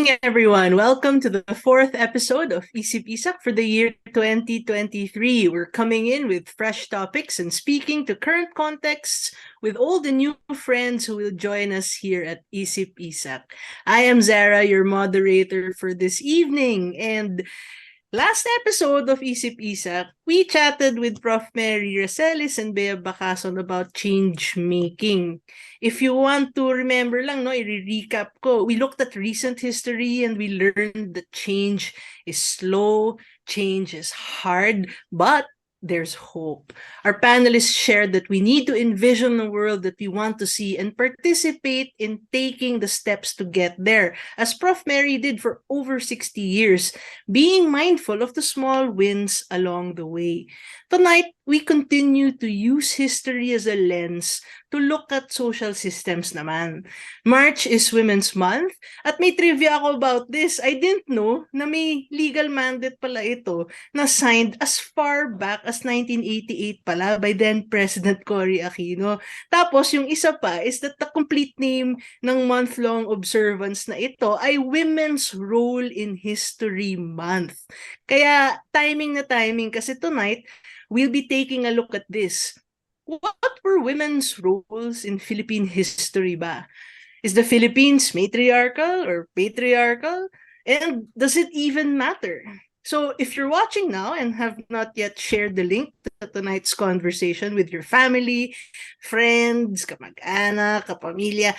everyone. Welcome to the fourth episode of Isip Isak for the year 2023. We're coming in with fresh topics and speaking to current contexts with old and new friends who will join us here at Isip Isak. I am Zara, your moderator for this evening, and last episode of Isip Isak, we chatted with Prof. Mary Racelis and Bea Bakason about change making. If you want to remember lang, no, i-recap ko. We looked at recent history and we learned that change is slow, change is hard, but there's hope. Our panelists shared that we need to envision the world that we want to see and participate in taking the steps to get there, as Prof. Mary did for over 60 years, being mindful of the small wins along the way. Tonight, we continue to use history as a lens to look at social systems naman. March is Women's Month, at may trivia ako about this. I didn't know na may legal mandate pala ito na signed as far back as 1988 pala by then President Cory Aquino. Tapos yung isa pa is that the complete name ng month-long observance na ito ay Women's Role in History Month. Kaya timing na timing kasi tonight, we'll be taking a look at this. What were women's roles in Philippine history ba? Is the Philippines matriarchal or patriarchal? And does it even matter? So if you're watching now and have not yet shared the link to tonight's conversation with your family, friends, kamag-anak, kapamilya,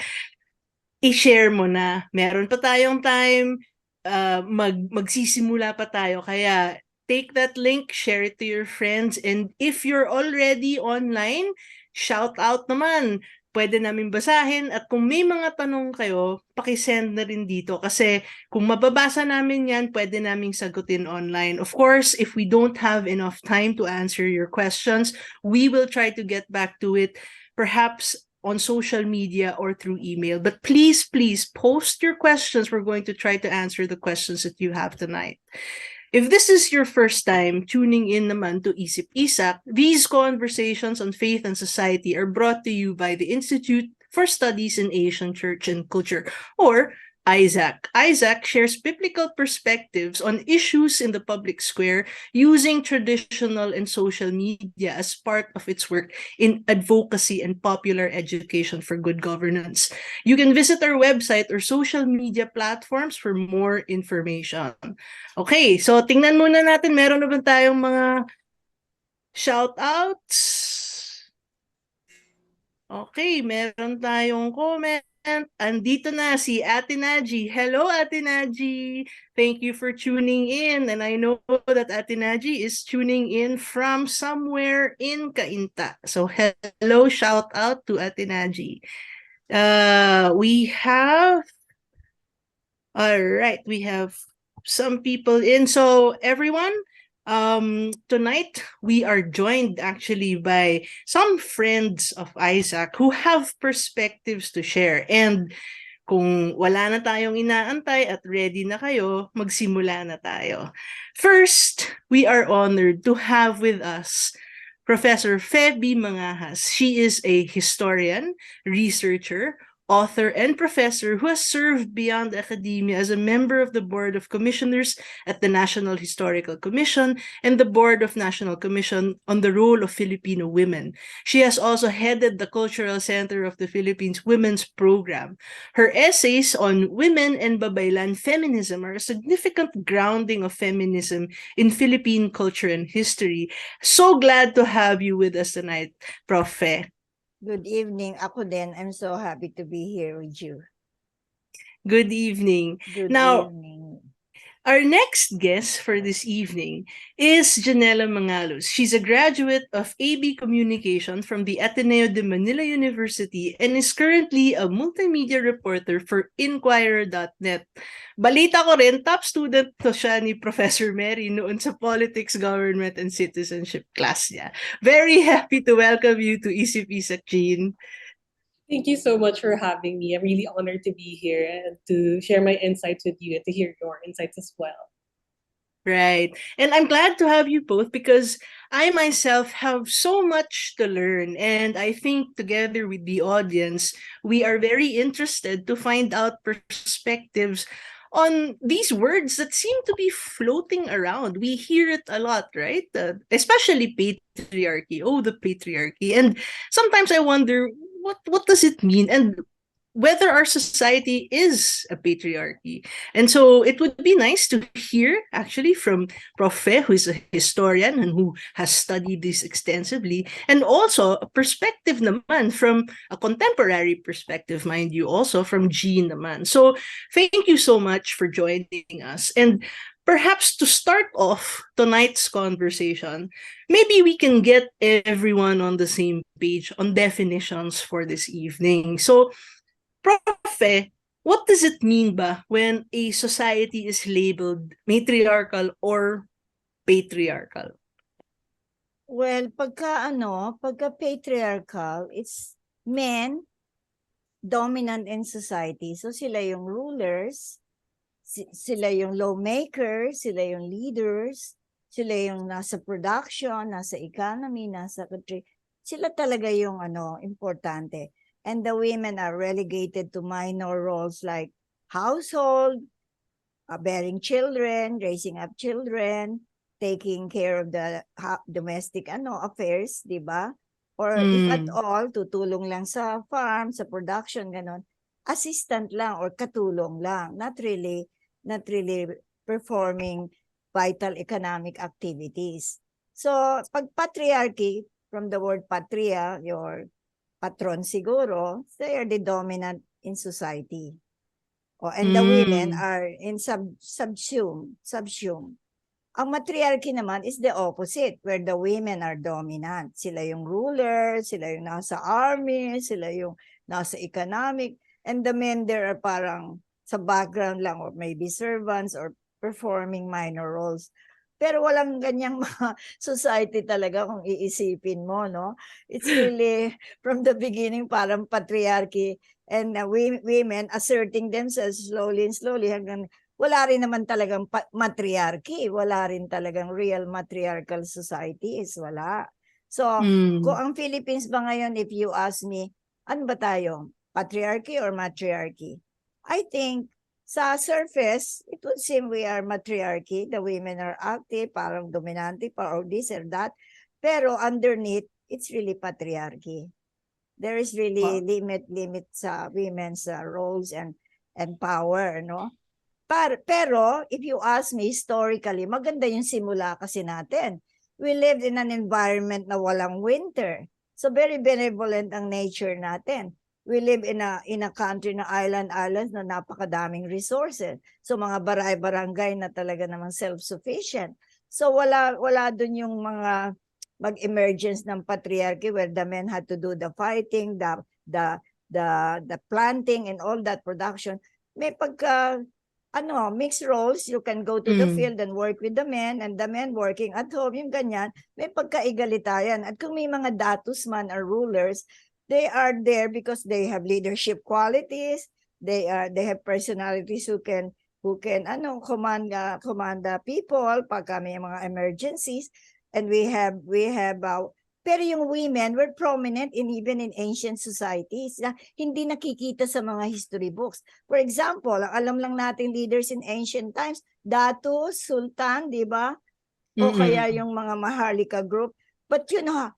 i-share mo na. Meron pa tayong time, magsisimula pa tayo. Kaya take that link, share it to your friends, and if you're already online, shout out naman. Pwede namin basahin at kung may mga tanong kayo, pakisend na rin dito kasi kung mababasa namin yan, pwede naming sagutin online. Of course, if we don't have enough time to answer your questions, we will try to get back to it, perhaps on social media or through email. But please, please post your questions. We're going to try to answer the questions that you have tonight. If this is your first time tuning in naman to Isip Isak, these conversations on faith and society are brought to you by the Institute for Studies in Asian Church and Culture, or Isaac. Isaac shares biblical perspectives on issues in the public square using traditional and social media as part of its work in advocacy and popular education for good governance. You can visit our website or social media platforms for more information. Okay, so tingnan muna natin, meron na ba tayong mga shoutouts? Okay, meron tayong comment. Andito na si Ate Naji. Hello, Ate Naji. Thank you for tuning in. And I know that Ate Naji is tuning in from somewhere in Cainta. So hello, shout out to Ate Naji. We have some people in. So everyone, tonight we are joined actually by some friends of Isaac who have perspectives to share. And kung wala na tayong inaantay at ready na kayo, magsimula na tayo. First, we are honored to have with us Professor Feby Mangahas. She is a historian, researcher, author, and professor who has served beyond academia as a member of the Board of Commissioners at the National Historical Commission and the Board of National Commission on the Role of Filipino Women. She has also headed the Cultural Center of the Philippines Women's Program. Her essays on women and babaylan feminism are a significant grounding of feminism in Philippine culture and history. So glad to have you with us tonight, Prof. Fe. Good evening. Ako din. I'm so happy to be here with you. Good evening. Good Now, evening. our next guest for this evening is Janela Mangalos. She's a graduate of AB Communication from the Ateneo de Manila University and is currently a multimedia reporter for Inquirer.net. Balita ko rin, top student to siya ni Professor Mary noon sa Politics, Government, and Citizenship class niya. Very happy to welcome you to Isip Isak, Jean. Thank you so much for having me. I'm really honored to be here and to share my insights with you and to hear your insights as well. Right. And I'm glad to have you both because I myself have so much to learn. And I think together with the audience, we are very interested to find out perspectives on these words that seem to be floating around. We hear it a lot, right? Especially patriarchy. Oh, the patriarchy. And sometimes I wonder, what does it mean? And whether our society is a patriarchy. And so it would be nice to hear actually from Prof. Fe, who is a historian and who has studied this extensively, and also a perspective naman from a contemporary perspective, mind you, also from Jean naman. So thank you so much for joining us. And perhaps to start off tonight's conversation, maybe we can get everyone on the same page on definitions for this evening. So Prof, what does it mean ba when a society is labeled matriarchal or patriarchal? Well, pagka patriarchal, it's men dominant in society. So sila yung rulers, sila yung lawmakers, sila yung leaders, sila yung nasa production, nasa economy, nasa country. Sila talaga yung importante. And the women are relegated to minor roles like household, bearing children, raising up children, taking care of the domestic affairs, di ba? Or if at all, tutulong lang sa farm, sa production, ganon. Assistant lang or katulong lang. Not really performing vital economic activities. So, pag patriarchy, from the word patria, your patron siguro, they are the dominant in society. And the women are in subsumed. Ang matriarchy naman is the opposite, where the women are dominant. Sila yung ruler, sila yung nasa army, sila yung nasa economic, and the men there are parang sa background lang or maybe servants or performing minor roles. Pero walang ganyang mga society talaga kung iisipin mo, no? It's really from the beginning parang patriarchy and women asserting themselves slowly and slowly hanggang wala rin naman talagang matriarchy, wala rin talagang real matriarchal societies, wala. So, kung ang Philippines ba ngayon, if you ask me, ano ba tayo? Patriarchy or matriarchy? I think sa surface, it would seem we are matriarchy. The women are active, parang dominante, or this or that. Pero underneath, it's really patriarchy. There is really limit sa women's roles and power, no? Pero if you ask me historically, maganda yung simula kasi natin. We lived in an environment na walang winter. So very benevolent ang nature natin. We live in a country na islands na napakadaming resources. So mga barangay na talaga namang self-sufficient. So wala dun yung mga mag-emergence ng patriarchy where the men had to do the fighting, the planting and all that production. May pagka mixed roles, you can go to the field and work with the men and the men working at home, yung ganyan, may pagkaigalitayan. At kung may mga datus man or rulers, they are there because they have leadership qualities, they have personalities who can command the people pagka may mga emergencies, and we have pero yung women were prominent even in ancient societies na hindi nakikita sa mga history books. For example, alam lang natin leaders in ancient times, datus, sultan, di ba? O kaya yung mga maharlika group. But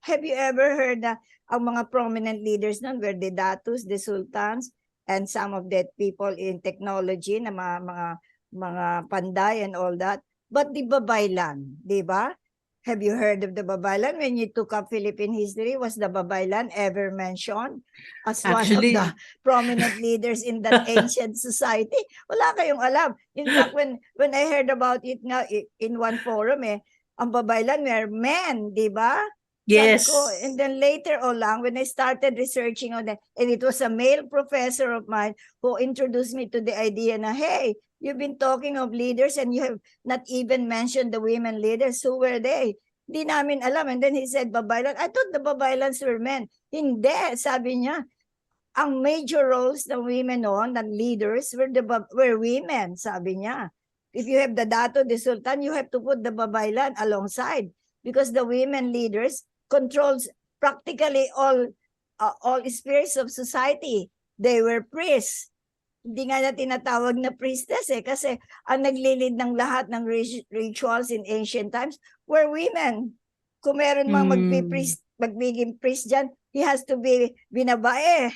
have you ever heard na ang mga prominent leaders nun were the datus, the sultans, and some of that people in technology na mga panday and all that. But the babaylan, di ba? Have you heard of the babaylan? When you took up Philippine history, was the babaylan ever mentioned as actually one of the prominent leaders in that ancient society? Wala kayong alam. In fact, when I heard about it nga in one forum, ang babaylan were men, di ba? Yes. And then later on when I started researching on that, and it was a male professor of mine who introduced me to the idea na, hey, you've been talking of leaders and you have not even mentioned the women leaders. Who were they? Di namin alam. And then he said, babaylan. I thought the babaylans were men. Hindi, sabi niya. Ang major roles ng women noon, ng leaders, were women, sabi niya. If you have the dato, the sultan, you have to put the babaylan alongside because the women leaders controls practically all spheres of society. They were priests. Hindi nga na tinatawag na priestess kasi ang naglilid ng lahat ng rituals in ancient times were women. Kung meron mang magiging priest dyan, he has to be binabae.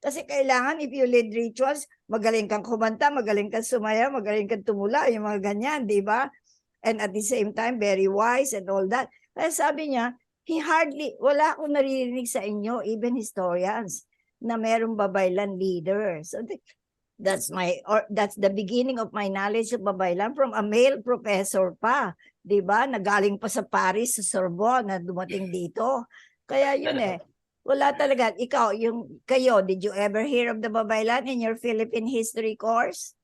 Kasi kailangan if you lead rituals, magaling kang kumanta, magaling kang sumaya, magaling kang tumula, yung mga ganyan, di ba? And at the same time, very wise and all that. Kaya sabi niya, wala akong naririnig sa inyo, even historians, na merong babaylan leader. So that's the beginning of my knowledge of babaylan from a male professor pa, 'di ba? Nagaling pa sa Paris, sa Sorbonne, na dumating dito. Kaya yun wala talaga. Kayo, did you ever hear of the babaylan in your Philippine history course?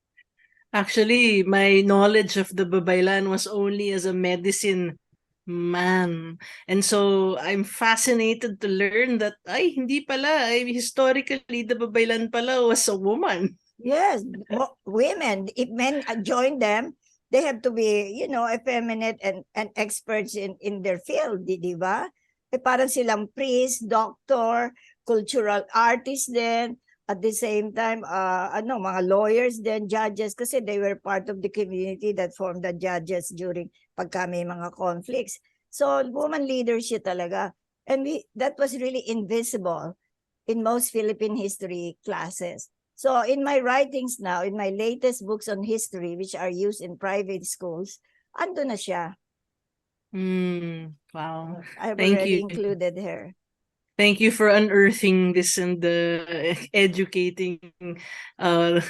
Actually, my knowledge of the babaylan was only as a medicine man. And so I'm fascinated to learn that hindi pala, historically the babaylan pala was a woman. Yes, women. If men join them, they have to be, effeminate and experts in their field, di ba? Parang silang priest, doctor, cultural artist din. At the same time, mga lawyers then judges, kasi they were part of the community that formed the judges during pagka may mga conflicts. So woman leadership talaga. And that was really invisible in most Philippine history classes. So in my writings now, in my latest books on history, which are used in private schools, ando na siya. Wow. I've Thank already you. included her. Thank you for unearthing this and educating the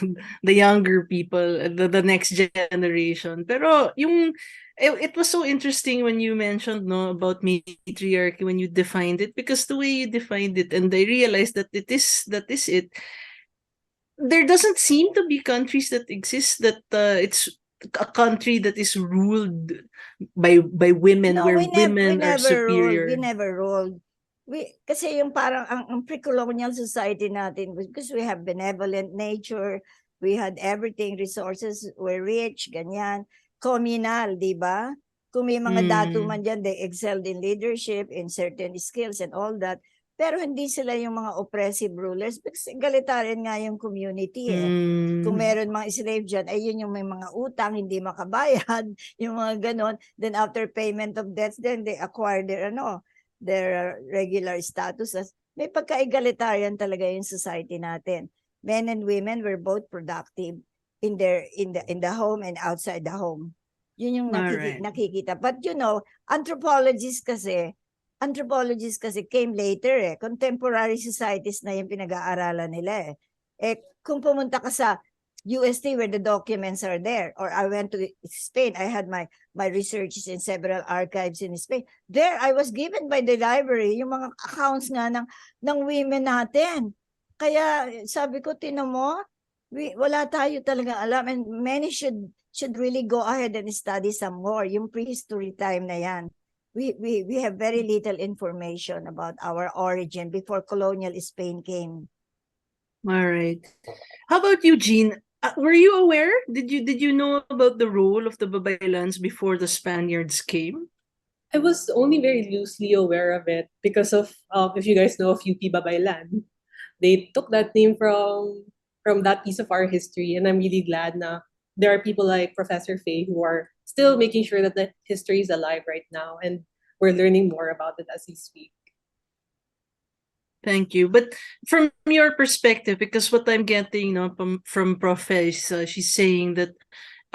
younger people, the next generation. Pero it was so interesting when you mentioned about matriarchy when you defined it, because the way you defined it, and I realized that that is it. There doesn't seem to be countries that exist that it's a country that is ruled by women, No, where we women are never ruled. superior. We never ruled. Kasi yung parang ang pre-colonial society natin, because we have benevolent nature, we had everything, resources were rich, ganyan, communal, di ba? Kung may mga datu man dyan, they excelled in leadership, in certain skills and all that. Pero hindi sila yung mga oppressive rulers because egalitarian nga yung community Kung meron mga slave dyan, ay yun yung may mga utang, hindi makabayad, yung mga ganon. Then after payment of debts, then they acquire their regular status. May pagka-egalitarian talaga yung society natin. Men and women were both productive in the home and outside the home. Yun yung nakikita. But anthropologists kasi came later Contemporary societies na yung pinag-aaralan nila kung pumunta ka sa UST where the documents are there, or I went to Spain, I had my researches in several archives in Spain. There, I was given by the library yung mga accounts nga ng women natin. Kaya sabi ko, tinan mo, wala tayo talagang alam, and many should really go ahead and study some more. Yung prehistory time na yan. We have very little information about our origin before colonial Spain came. All right. How about you, Jean? Were you aware? Did you know about the role of the babaylans before the Spaniards came? I was only very loosely aware of it because of if you guys know of UP Babaylan, they took that name from that piece of our history, and I'm really glad na there are people like Professor Faye who are still making sure that the history is alive right now, and we're learning more about it as we speak. Thank you. But from your perspective, because what I'm getting from Prof is she's saying that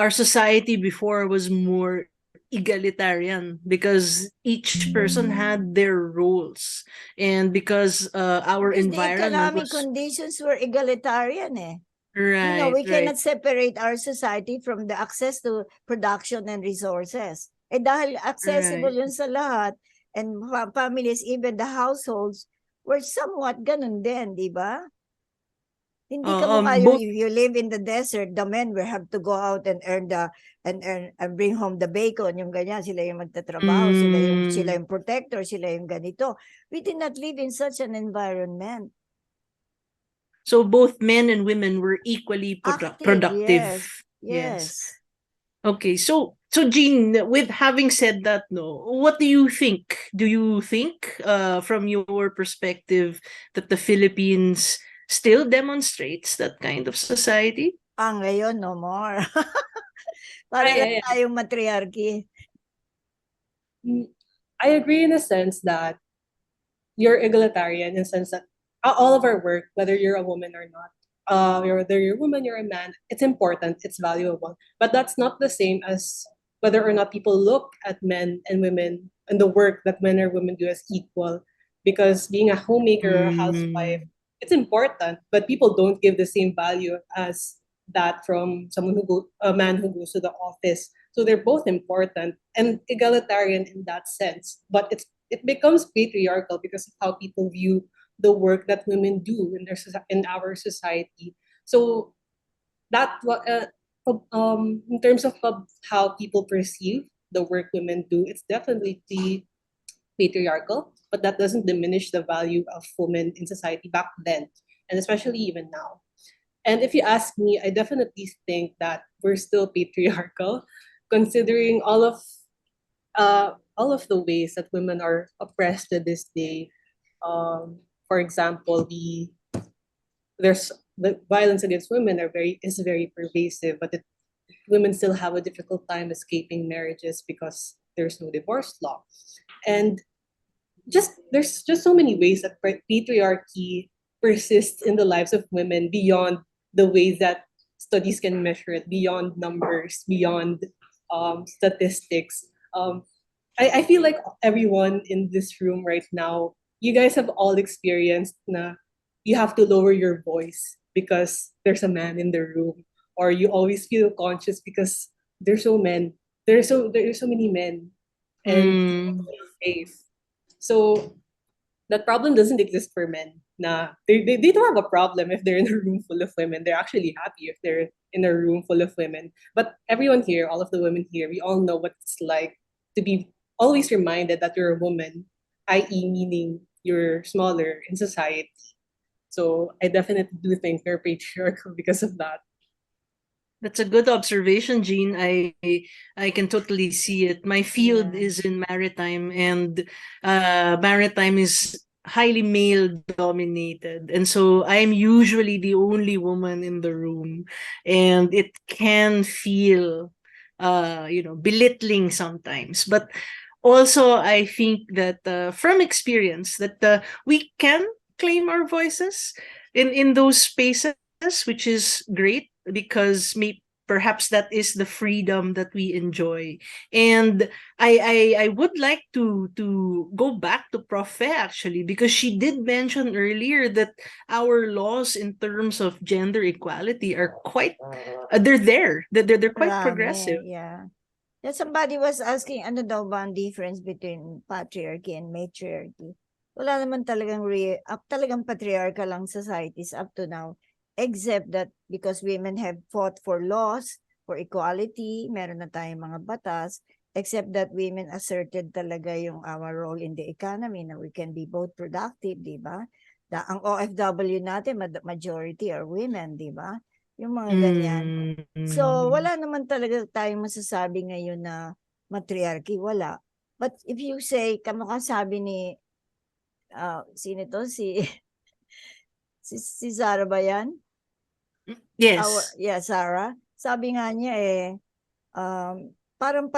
our society before was more egalitarian because each person had their roles, and because our because environment the economic was conditions were egalitarian right. We cannot separate our society from the access to production and resources. Dahil accessible yun sa lahat, and families, even the households, were somewhat ganun din, di ba? Hindi ka you live in the desert, the men will have to go out and earn and bring home the bacon, yung ganyan, sila yung magtatrabaho, sila yung protector, sila yung ganito. We did not live in such an environment. So both men and women were equally productive. Yes. Okay, so Jean, with having said that, what do you think? Do you think, from your perspective, that the Philippines still demonstrates that kind of society? Ngayon, no more. Para lang tayong matriarchy. I agree in a sense that you're egalitarian in the sense that all of our work, whether you're a woman or not, whether you're a woman, you're a man, it's important, it's valuable. But that's not the same as whether or not people look at men and women and the work that men or women do as equal. Because being a homemaker or a housewife, it's important, but people don't give the same value as that from a man who goes to the office. So they're both important and egalitarian in that sense. But it becomes patriarchal because of how people view the work that women do in our society. So in terms of how people perceive the work women do, it's definitely patriarchal, but that doesn't diminish the value of women in society back then, and especially even now. And if you ask me, I definitely think that we're still patriarchal, considering all of the ways that women are oppressed to this day. For example, the violence against women is very pervasive, but women still have a difficult time escaping marriages because there's no divorce law, and there's just so many ways that patriarchy persists in the lives of women beyond the ways that studies can measure it, beyond numbers, beyond statistics. I feel like everyone in this room right now, you guys have all experienced na you have to lower your voice because there's a man in the room, or you always feel conscious because there's so men, there's so many men, and you're safe. So that problem doesn't exist for men. Nah, they don't have a problem if they're in a room full of women. They're actually happy if they're in a room full of women. But everyone here, all of the women here, we all know what it's like to be always reminded that you're a woman, i.e., meaning you're smaller in society. So I definitely do think they're patriarchal because of that. That's a good observation, Jean. I can totally see it. My field is in maritime, and maritime is highly male dominated, and so I'm usually the only woman in the room, and it can feel belittling sometimes. But also, I think that from experience that we can claim our voices in those spaces, which is great because perhaps that is the freedom that we enjoy. And I would like to go back to Prof. Actually, because she did mention earlier that our laws in terms of gender equality are quite they're there. They're quite progressive. Yeah. Then somebody was asking, ano daw ba ang difference between patriarchy and matriarchy? Wala naman talagang patriarchal ang societies up to now, except that because women have fought for laws, for equality, meron na tayong mga batas, except that women asserted talaga yung our role in the economy na we can be both productive, di ba? Ang OFW natin, majority are women, di ba? Yung mga ganyan. So, wala naman talaga tayong masasabi ngayon na matriarchy, wala. But if you say, kamukha sabi ni, sino to? Si Sarah ba yan? Yes. Sarah. Sabi nga niya parang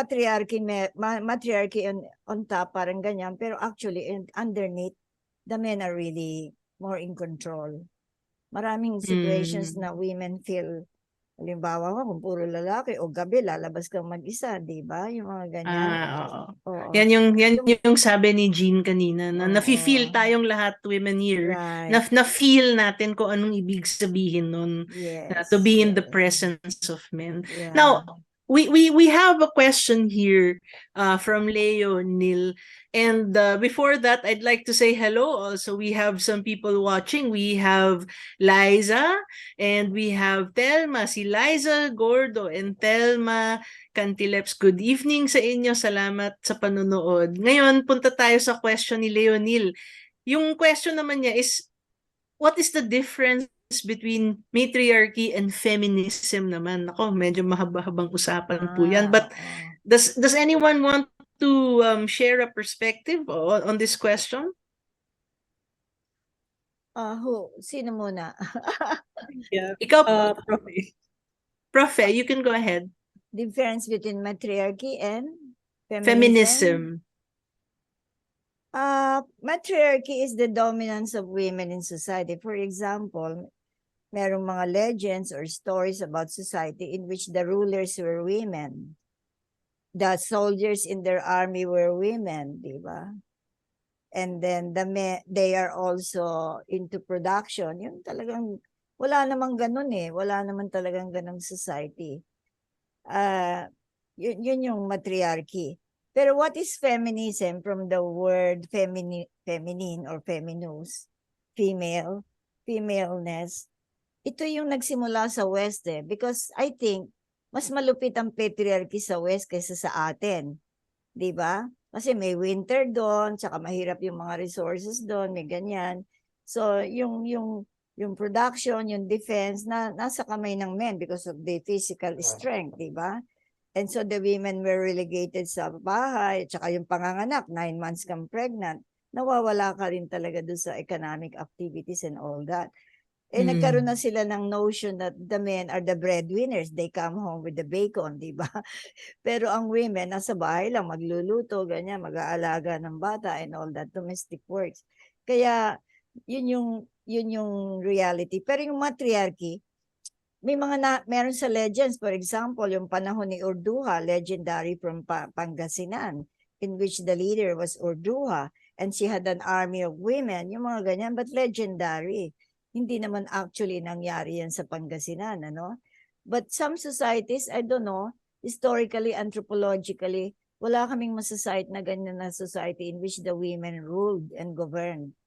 matriarchy on top, parang ganyan. Pero actually, underneath, the men are really more in control. Maraming situations na women feel, halimbawa kung puro lalaki o gabi lalabas kang mag-isa, di ba? Yung mga ganyan. Oo. Yan yung sabi ni Jean kanina na nafi-feel tayong lahat women here. Right. Na-feel natin kung anong ibig sabihin nun to be in the presence of men. Yeah. Now, we have a question here from Leo Nil. And before that, I'd like to say hello. Also, we have some people watching. We have Liza and we have Telma. Si Liza Gordo and Telma Cantileps. Good evening sa inyo. Salamat sa panonood. Ngayon, punta tayo sa question ni Leonil. Yung question naman niya is, what is the difference between matriarchy and feminism naman? Ako, medyo mahaba-habang usapan po yan. But does anyone want to share a perspective on this question? Sino muna? Yeah. Ikaw, Profe. Prof, you can go ahead. Difference between matriarchy and feminism. Feminism. Matriarchy is the dominance of women in society. For example, merong mga legends or stories about society in which the rulers were women. The soldiers in their army were women, di ba? And then they are also into production. Yung talagang wala namang ganun eh. Wala naman talagang ganung society. Yun yung matriarchy. Pero what is feminism from the word feminine or feminus, female, femaleness? Ito yung nagsimula sa West eh. Because I think, mas malupit ang patriarchy sa West kaysa sa atin. Di ba? Kasi may winter doon, tsaka mahirap yung mga resources doon, may ganyan. So, yung production, yung defense, nasa kamay ng men because of the physical strength, di ba? And so the women were relegated sa bahay, tsaka yung panganganak, 9 months kang pregnant, nawawala ka rin talaga doon sa economic activities and all that. Nagkaroon na sila ng notion that the men are the breadwinners. They come home with the bacon, di ba? Pero ang women, nasa bahay lang, magluluto, ganyan, mag-aalaga ng bata and all that, domestic works. Kaya, yun yung reality. Pero yung matriarchy, meron sa legends, for example, yung panahon ni Urduha, legendary from Pangasinan, in which the leader was Urduha, and she had an army of women, yung mga ganyan, but legendary. Hindi naman actually nangyari yan sa Pangasinan, ano? But some societies, I don't know, historically, anthropologically, wala kaming masasite na ganyan na society in which the women ruled and governed.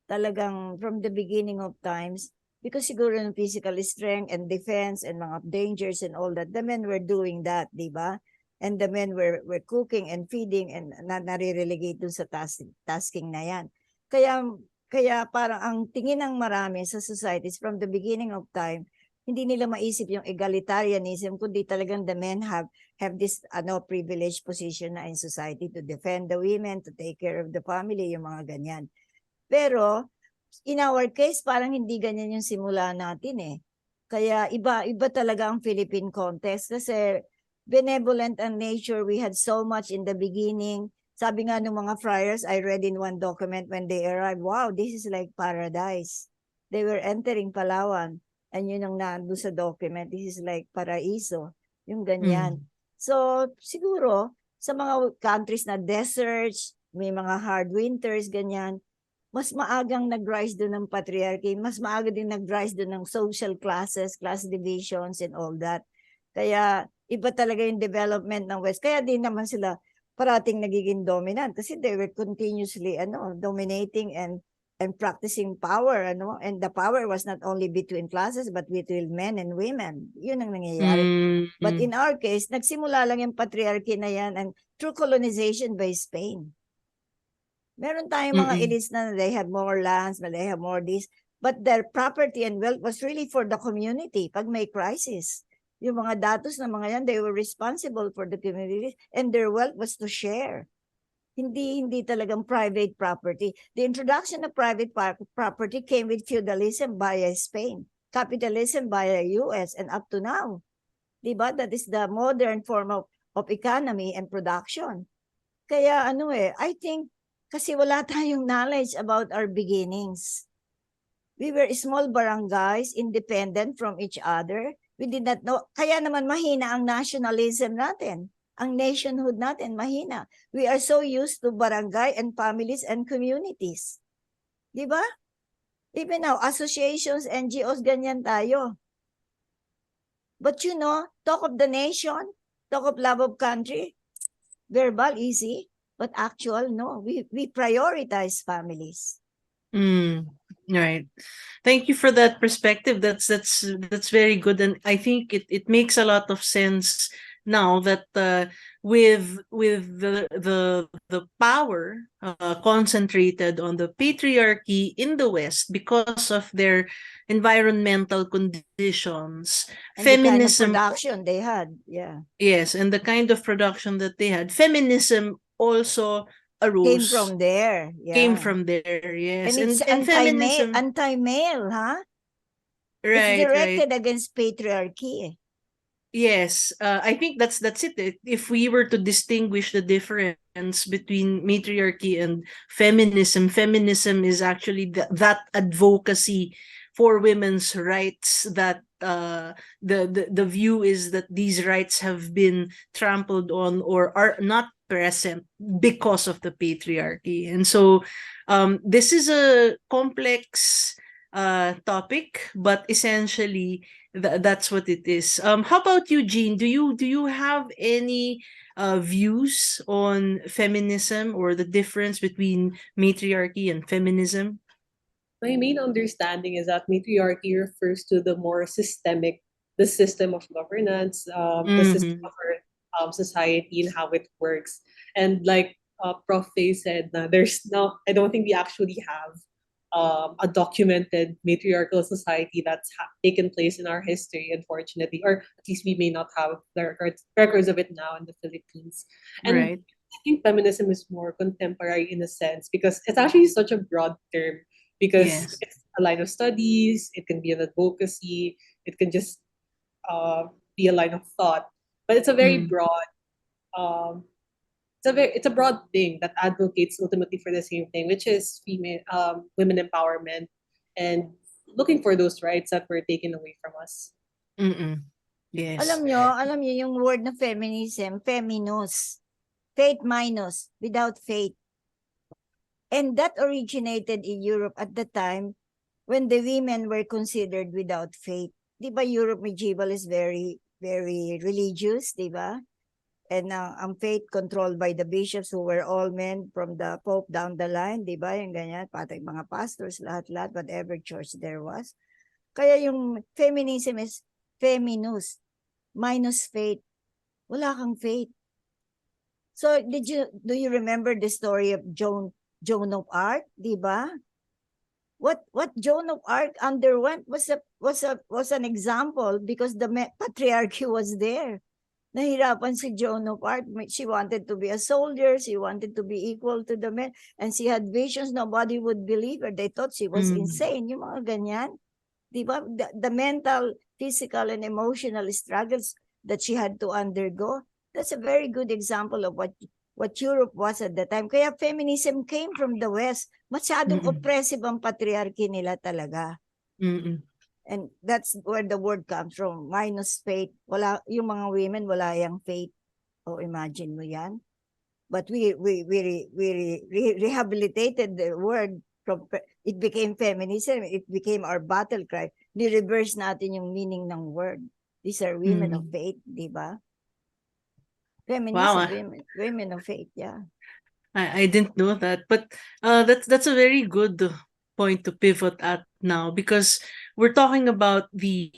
Talagang from the beginning of times, because siguro ng physical strength and defense and mga dangers and all that, the men were doing that, di ba? And the men were cooking and feeding and nare-relegate dun sa tasking na yan. Kaya parang ang tingin ng marami sa societies from the beginning of time, hindi nila maisip yung egalitarianism, kundi talagang the men have this privileged position na in society to defend the women, to take care of the family, yung mga ganyan. Pero in our case, parang hindi ganyan yung simula natin eh. Kaya iba talaga ang Philippine context kasi benevolent ang nature. We had so much in the beginning. Sabi nga ng mga friars, I read in one document when they arrived, wow, this is like paradise. They were entering Palawan. And yun ang nandun sa document, this is like paraiso. Yung ganyan. So, siguro, sa mga countries na deserts, may mga hard winters, ganyan, mas maagang nag-rise doon ng patriarchy, mas maaga din nag-rise doon ng social classes, class divisions, and all that. Kaya, iba talaga yung development ng West. Kaya din naman sila parating nagiging dominant kasi they were continuously dominating and practicing power, and the power was not only between classes but between men and women. Yun ang nangyayari. But in our case, nagsimula lang yung patriarchy na yan and through colonization by Spain. Meron tayong mga elites na they have more lands, they have more this, but their property and wealth was really for the community pag may crisis. Yung mga datos na mga yan, they were responsible for the community and their wealth was to share. Hindi talagang private property. The introduction of private property came with feudalism via Spain, capitalism via US, and up to now. Diba? That is the modern form of economy and production. Kaya I think kasi wala tayong knowledge about our beginnings. We were small barangays, independent from each other. We did not know. Kaya naman mahina ang nationalism natin. Ang nationhood natin mahina. We are so used to barangay and families and communities. Di ba? Even now, associations, NGOs, ganyan tayo. But talk of the nation, talk of love of country, verbal, easy. But actual, no. We prioritize families. Right. Thank you for that perspective. That's very good, and I think it makes a lot of sense now that with the power concentrated on the patriarchy in the West because of their environmental conditions, and feminism, the kind of production they had, yes, and the kind of production that they had, feminism also Came arose from there. came Yeah. from there. Yes. And it's And feminism. anti-male, huh? It's Right, right. directed against patriarchy. Yes, I think that's it. If we were to distinguish the difference between matriarchy and feminism, feminism is actually that advocacy for women's rights. That the view is that these rights have been trampled on or are not present because of the patriarchy, and so this is a complex topic, but essentially that's what it is. How about you, Jean? Do you have any views on feminism or the difference between matriarchy and feminism? My main understanding is that matriarchy refers to the system of governance, the system Mm-hmm. of our society and how it works. And like Prof. Faye said, I don't think we actually have a documented matriarchal society that's taken place in our history, unfortunately, or at least we may not have the records of it now in the Philippines. And Right. I think feminism is more contemporary in a sense because it's actually such a broad term because Yes. it's a line of studies, it can be an advocacy, it can just uh, be a line of thought. But it's a very Mm. broad, um, it's a broad thing that advocates ultimately for the same thing, which is female women empowerment and looking for those rights that were taken away from us. Mm-mm. Yes. Alam nyo yung word na feminism, feminus. Faith minus, without faith. And that originated in Europe at the time when the women were considered without faith. Di ba Europe medieval is very, very religious, di ba? And ang faith controlled by the bishops who were all men from the Pope down the line, di ba? Yung ganyan, pati mga pastors, lahat-lahat, whatever church there was. Kaya yung feminism is feminus, minus faith. Wala kang faith. So, do you remember the story of Joan of Arc, di ba? What Joan of Arc underwent was an example because the patriarchy was there. Nahirapan si Joan of Arc. She wanted to be a soldier. She wanted to be equal to the men. And she had visions. Nobody would believe her. They thought she was insane. Yung mga ganyan. Diba? The mental, physical, and emotional struggles that she had to undergo. That's a very good example of what Europe was at the time. Kaya feminism came from the West. Masyadong oppressive ang patriarchy nila talaga. Mm-mm. And that's where the word comes from. Minus faith. Wala, yung mga women, wala yung faith. Oh, imagine mo yan. But we rehabilitated the word from it became feminism. It became our battle cry. Ni-reverse natin yung meaning ng word. These are women of faith, di ba? Feminism, Wow. women of faith, yeah. I didn't know that, but that's a very good point to pivot at now, because we're talking about the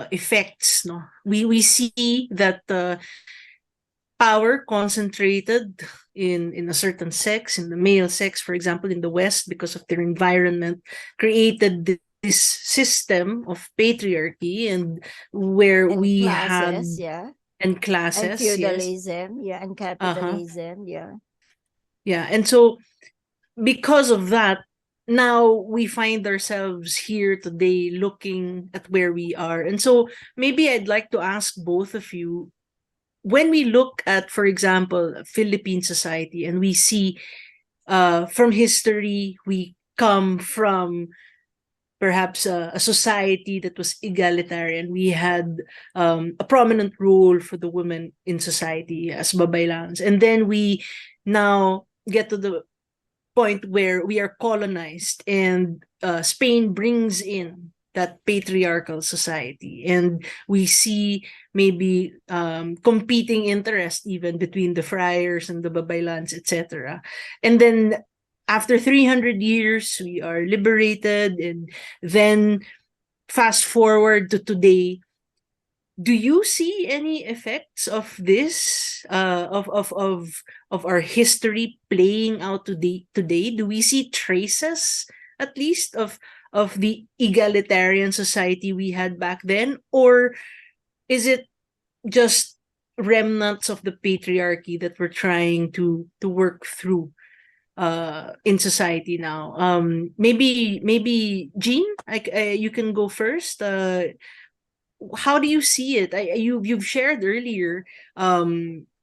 effects. No, we see that power concentrated in a certain sex, in the male sex, for example, in the West, because of their environment, created this system of patriarchy, and where And we had classes, yeah. and And classes, yes, feudalism, yeah. And uh-huh, capitalism, yeah. yeah, and so because of that, now we find ourselves here today looking at where we are. And so maybe I'd like to ask both of you, when we look at, for example, Philippine society, and we see from history, we come from perhaps a society that was egalitarian. We had a prominent role for the women in society as babaylans. And then we now get to the point where we are colonized, and Spain brings in that patriarchal society, and we see maybe competing interest even between the friars and the babaylans, etc. And then after 300 years we are liberated, and then fast forward to today. Do you see any effects of this, of our history playing out today? Do we see traces, at least, of the egalitarian society we had back then, or is it just remnants of the patriarchy that we're trying to work through? in society now. Maybe Jean, you can go first. How do you see it? You've shared earlier,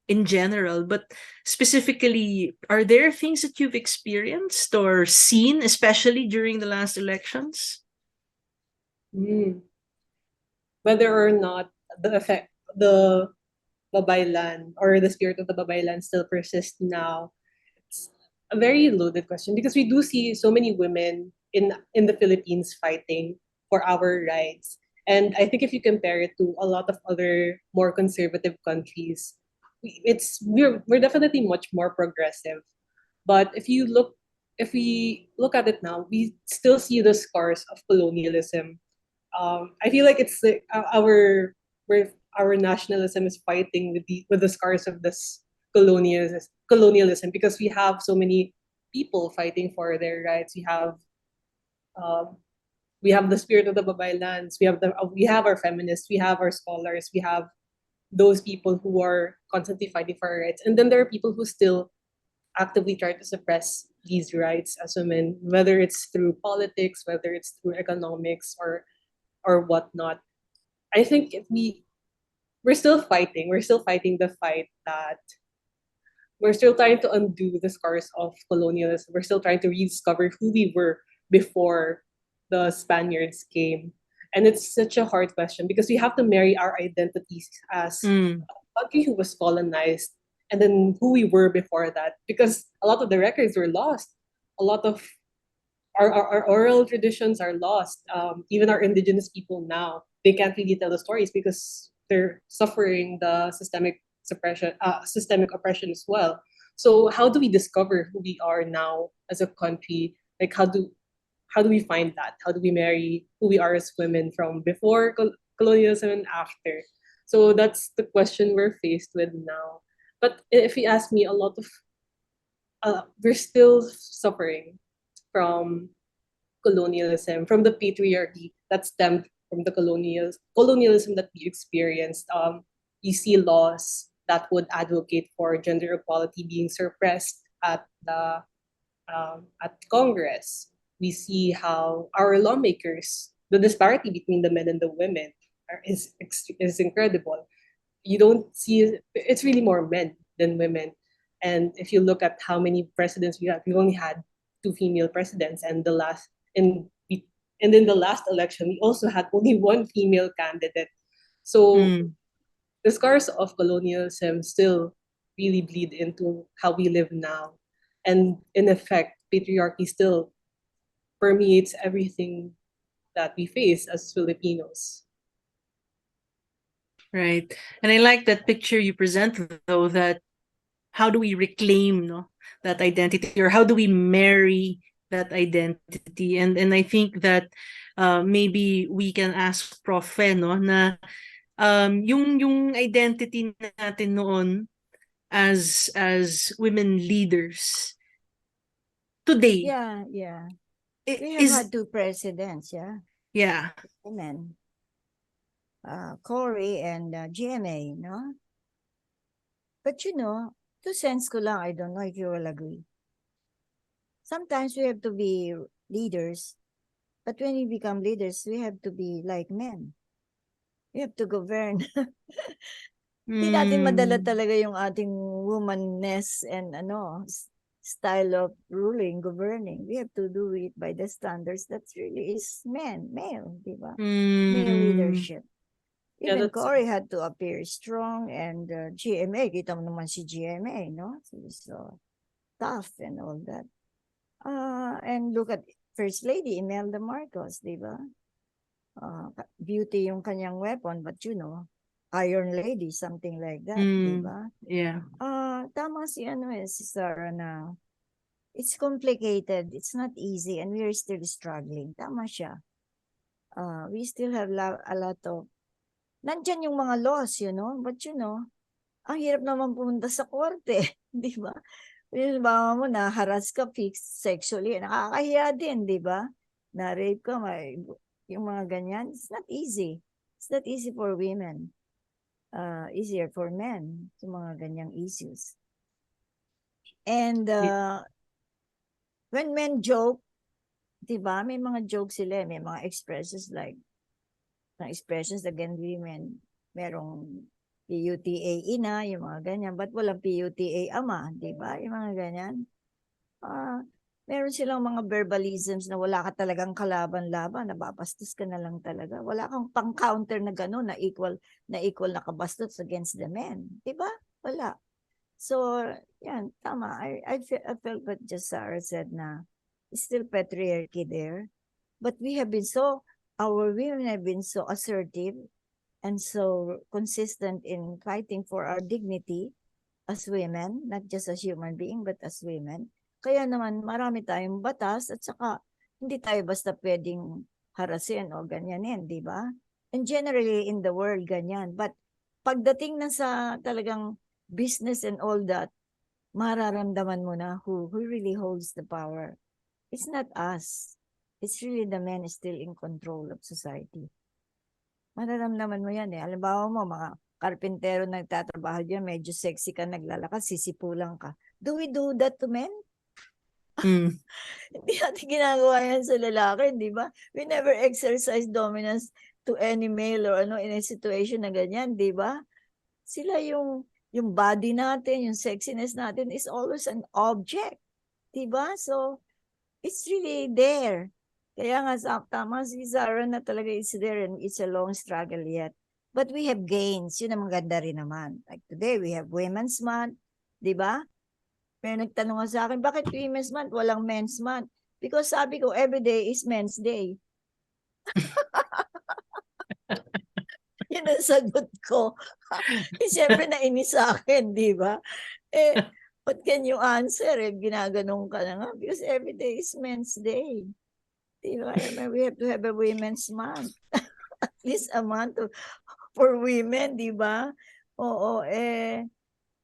in general, but specifically, are there things that you've experienced or seen, especially during the last elections? Mm. Whether or not the babaylan or the spirit of the babaylan still persists now, it's a very loaded question because we do see so many women in the Philippines fighting for our rights. And I think if you compare it to a lot of other more conservative countries, we're definitely much more progressive. But if we look at it now, we still see the scars of colonialism. I feel like it's like our nationalism is fighting with the scars of this colonialism because we have so many people fighting for their rights. Um, we have the spirit of the babaylands. We have our feminists. We have our scholars. We have those people who are constantly fighting for our rights, and then there are people who still actively try to suppress these rights as women, whether it's through politics, whether it's through economics or whatnot. I think if we're still fighting. We're still fighting the fight that we're still trying to undo the scars of colonialism. We're still trying to rediscover who we were before the Spaniards came. And it's such a hard question because we have to marry our identities as Mm, a country who was colonized and then who we were before that because a lot of the records were lost. A lot of our oral traditions are lost. Even our indigenous people now, they can't really tell the stories because they're suffering the systemic oppression as well. So how do we discover who we are now as a country? Like how do we find that? How do we marry who we are as women from before colonialism and after? So that's the question we're faced with now. But if you ask me, a lot of we're still suffering from colonialism, from the patriarchy that stemmed from the colonialism that we experienced. You see laws that would advocate for gender equality being suppressed at Congress. We see how our lawmakers, the disparity between the men and the women, is incredible. You don't see it's really more men than women. And if you look at how many presidents we have, we only had two female presidents, and in and in the last election, we also had only one female candidate. So mm. the scars of colonialism still really bleed into how we live now. And in effect, patriarchy still permeates everything that we face as Filipinos. Right. And I like that picture you present, though, that how do we reclaim, no, that identity, or how do we marry that identity? And I think that maybe we can ask Prof. No, na yung identity natin noon as women leaders today Yeah. We have is, had two presidents, yeah. women, Cory and GMA, no? But two cents ko lang, I don't know if you will agree. Sometimes we have to be leaders, but when we become leaders, we have to be like men. We have to govern. Hindi natin madala talaga yung ating womanness and style of ruling, governing. We have to do it by the standards that really is male, di ba? Male leadership. Yeah, Even that's Cory had to appear strong, and GMA, kita mo naman si GMA, no? So tough and all that. And look at First Lady Imelda Marcos, di ba? Beauty yung kanyang weapon, but Iron Lady, something like that, di ba? Yeah. Tama si Sarah na it's complicated, it's not easy, and we are still struggling. Tama siya. We still have a lot of nandyan yung mga laws, but ang hirap naman pumunta sa korte, di ba? Ba mo na harass ka sexually, nakakahiya din, di ba? Na rape ka, yung mga ganyan, it's not easy. It's not easy for women. Easier for men, yung mga ganyang issues. And when men joke, diba, may mga jokes sila, may mga expressions like, expressions against women, merong PUTA ina, yung mga ganyan, but walang PUTA ama, diba, yung mga ganyan. Meron silang mga verbalisms na wala ka talagang kalaban-laban, nababastos ka na lang talaga. Wala kang pang-counter na gano'n na equal na kabastos against the men. Diba? Wala. So, yan, tama. I felt what just Sarah said na it's still patriarchy there. But our women have been so assertive and so consistent in fighting for our dignity as women, not just as human being, but as women. Kaya naman marami tayong batas at saka hindi tayo basta pwedeng harasin o ganyanin, di ba? And generally in the world, ganyan. But pagdating na sa talagang business and all that, mararamdaman mo na who really holds the power. It's not us. It's really the men still in control of society. Mararamdaman mo yan eh. Halimbawa mo, mga karpintero nagtatrabaho dyan, medyo sexy ka, naglalakas, sisipulang ka. Do we do that to men? Hindi natin ginagawa yan sa lalaki, di ba? We never exercise dominance to any male or in a situation na ganyan, di ba? Sila yung body natin, yung sexiness natin is always an object, di ba? So, it's really there. Kaya nga, tama si Zara na talaga it's there and it's a long struggle yet. But we have gains. Yun ang maganda rin naman. Like today, we have Women's Month, di ba? May nagtanong nga sa akin, bakit Women's Month? Walang Men's Month. Because sabi ko, every day is Men's Day. Yun ang sagot ko. Siyempre nainis sa akin, di ba? What can you answer? Ginaganong ka na nga. Because every day is Men's Day. Di ba? We have to have a Women's Month. At least a month for women, di ba? Oo,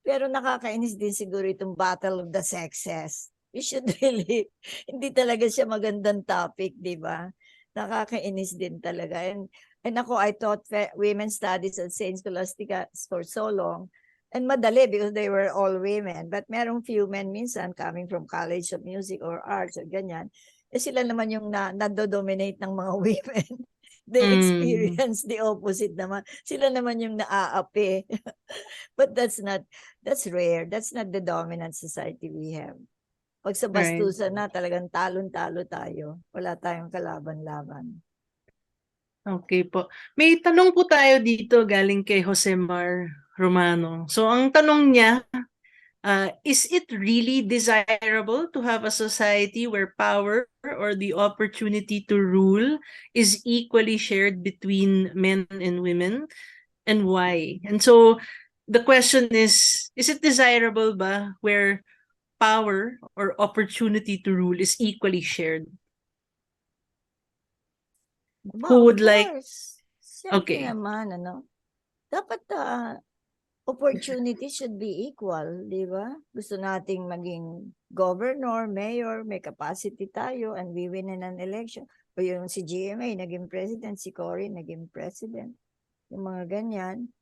pero nakakainis din siguro itong battle of the sexes. You should really, hindi talaga siya magandang topic, di ba? Nakakainis din talaga. And ako, I taught women's studies at St. Scholastica for so long. And madali because they were all women. But merong few men minsan coming from College of Music or Arts or ganyan. Sila naman yung nado-dominate ng mga women. They experience the opposite naman. Sila naman yung naaapi. But that's rare. That's not the dominant society we have. Pag sa bastusan na, talagang talon-talo tayo. Wala tayong kalaban-laban. Okay po. May tanong po tayo dito galing kay Josemar Romano. So ang tanong niya, is it really desirable to have a society where power or the opportunity to rule is equally shared between men and women? And why? And so the question is it desirable ba where power or opportunity to rule is equally shared? Who would like? Siyempre naman, dapat opportunity should be equal, di ba? Gusto nating maging governor, mayor, may capacity tayo, and we win in an election. O yung si GMA, naging president, si Cory, naging president. Yung mga ganyan.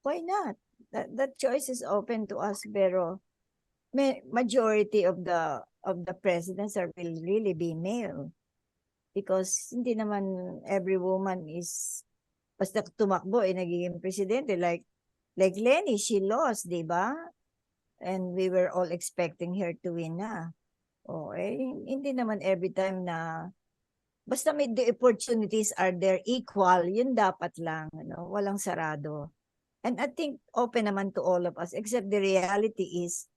Why not? That choice is open to us, pero majority of the presidents will really be male. Because hindi naman every woman is basta tumakbo nagiging presidente. Like Lenny, she lost, di ba? And we were all expecting her to win na. Hindi naman every time na basta may the opportunities are there equal, yun dapat lang, walang sarado. And I think open naman to all of us, except the reality is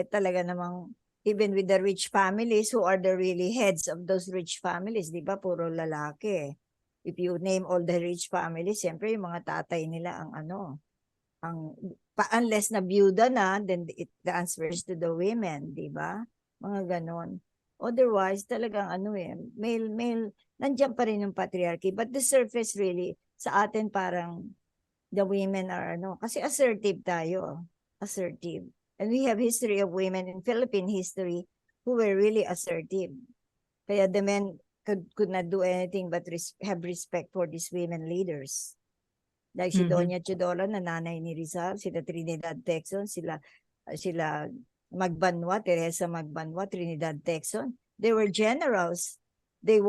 talaga namang even with the rich families, who are the really heads of those rich families, di ba? Puro lalaki. If you name all the rich families, siyempre yung mga tatay nila unless na byuda na, then it transfers to the women, di ba? Mga ganon. Otherwise, talagang male, nandiyan pa rin yung patriarchy. But the surface really, sa atin parang the women are kasi assertive tayo. Assertive. And we have history of women in Philippine history who were really assertive. Kaya the men could not do anything but have respect for these women leaders. Like si Doña Chodora na nanay ni Rizal, sila Trinidad Texon, sila Magbanwa, Teresa Magbanwa, Trinidad Texon. They were generals. They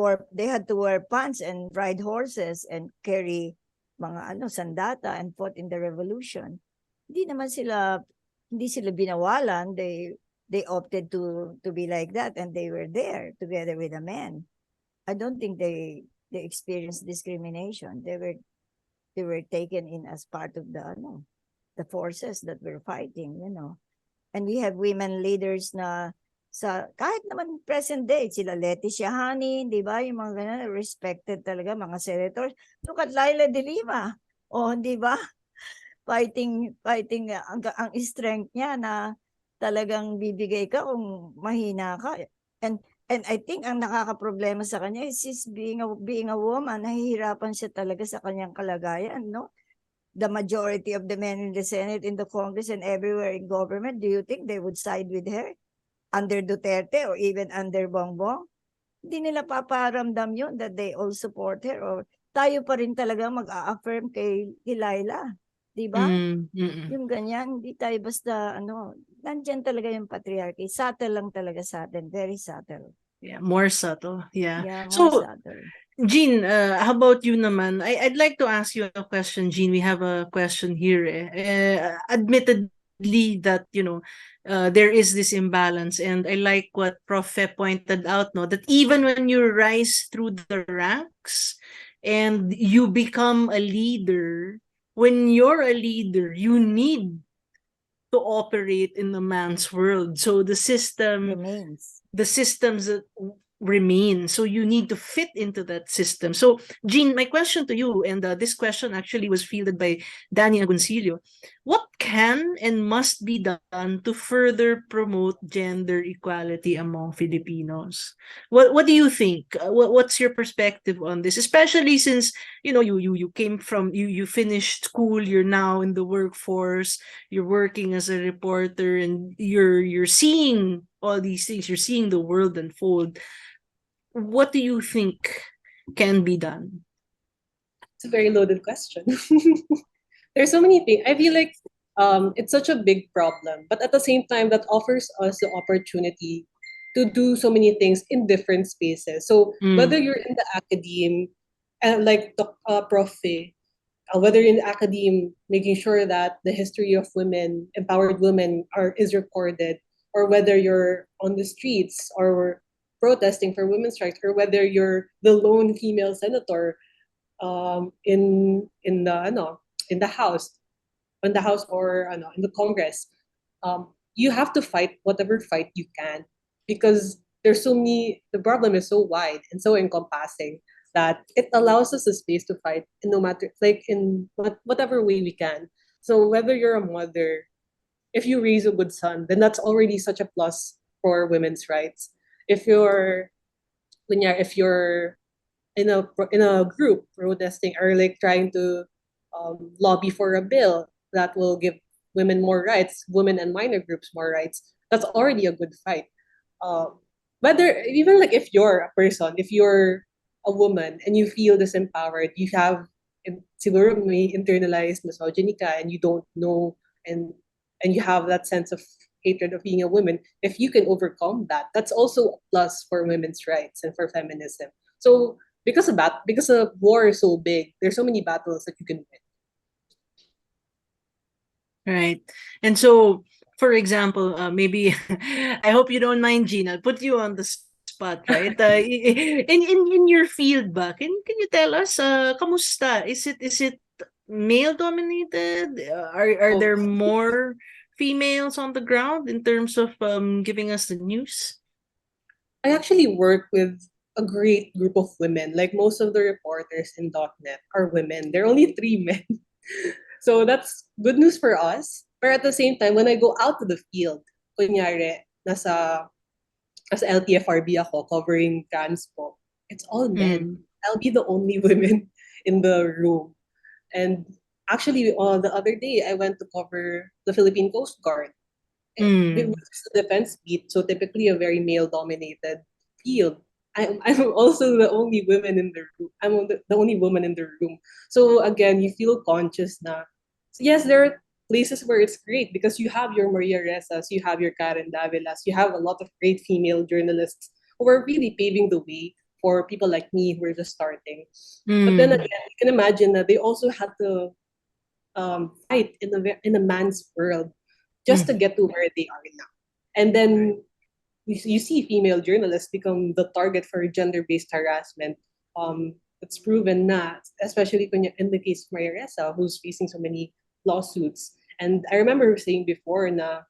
had to wear pants and ride horses and carry mga sandata and fought in the revolution. Hindi sila binawalan. They opted to be like that, and they were there together with the men. I don't think they experienced discrimination. They were taken in as part of the forces that were fighting, And we have women leaders na kahit naman present day, sila Leticia Hanin, di ba? Yung mga ganun, respected talaga, mga senators. Look at Laila de Lima. Di ba? Fighting ang strength niya na talagang bibigay ka kung mahina ka. And I think ang nakakaproblema sa kanya is being a woman, nahihirapan siya talaga sa kanyang kalagayan, no? The majority of the men in the Senate, in the Congress, and everywhere in government, do you think they would side with her? Under Duterte or even under Bongbong? Hindi nila paparamdam yun that they all support her, or tayo pa rin talaga mag-a-affirm kay Laila. Diba? Yung ganyan, hindi tayo basta, nandyan talaga yung patriarchy. Subtle lang talaga sa atin. Very subtle. Yeah, more subtle. Yeah. Yeah, more So, subtle. Jean, how about you naman? I'd like to ask you a question, Jean. We have a question here. Admittedly that, there is this imbalance, and I like what Prof. Fe pointed out, no, that even when you rise through the ranks and you become a leader, when you're a leader, you need to operate in the man's world. So the systems that remain. So you need to fit into that system. So, Jean, my question to you, and this question actually was fielded by Danny Agoncillo. What can and must be done to further promote gender equality among Filipinos? What do you think? What's your perspective on this? Especially since you came from you finished school, you're now in the workforce, you're working as a reporter, and you're seeing all these things. You're seeing the world unfold. What do you think can be done? It's a very loaded question. There's so many things. I feel like it's such a big problem, but at the same time, that offers us the opportunity to do so many things in different spaces. So whether you're in the academe, like Prof. Fe, whether in the academe, making sure that the history of women, empowered women, is recorded, or whether you're on the streets or protesting for women's rights, or whether you're the lone female senator in the house, or in the Congress, you have to fight whatever fight you can, because there's so many. The problem is so wide and so encompassing that it allows us a space to fight, in no matter in whatever way we can. So whether you're a mother, if you raise a good son, then that's already such a plus for women's rights. If you're in a group protesting, or trying to lobby for a bill that will give women more rights, women and minor groups more rights, that's already a good fight. Whether even if you're a person, if you're a woman and you feel disempowered, you have siguro may internalized misogyny ka, and you don't know, and you have that sense of hatred of being a woman. If you can overcome that, that's also a plus for women's rights and for feminism. So because of that, because the war is so big, there's so many battles that you can win. Right. And so, for example, maybe I hope you don't mind, Gina. I'll put you on the spot, right? In your field ba, can you tell us kamusta? Is it male dominated? Are there more females on the ground in terms of giving us the news? I actually work with a great group of women. Like most of the reporters in .NET are women. There are only 3 men. So that's good news for us. But at the same time, when I go out to the field, kunyari, nasa LTFRB ako, covering transpo, it's all men. I'll be the only women in the room. And actually, the other day, I went to cover the Philippine Coast Guard. It was the defense beat, so typically a very male-dominated field. I'm also the only woman in the room. I'm the only woman in the room. So again, you feel conscious na. So yes, there are places where it's great because you have your Maria Rezas, you have your Karen Davilas, you have a lot of great female journalists who are really paving the way for people like me who are just starting. But then Mm. again, you can imagine that they also had to fight in a man's world just to Mm. get to where they are now. And then you see female journalists become the target for gender-based harassment. It's proven that, especially in the case of Maria Ressa, who's facing so many lawsuits. And I remember saying before na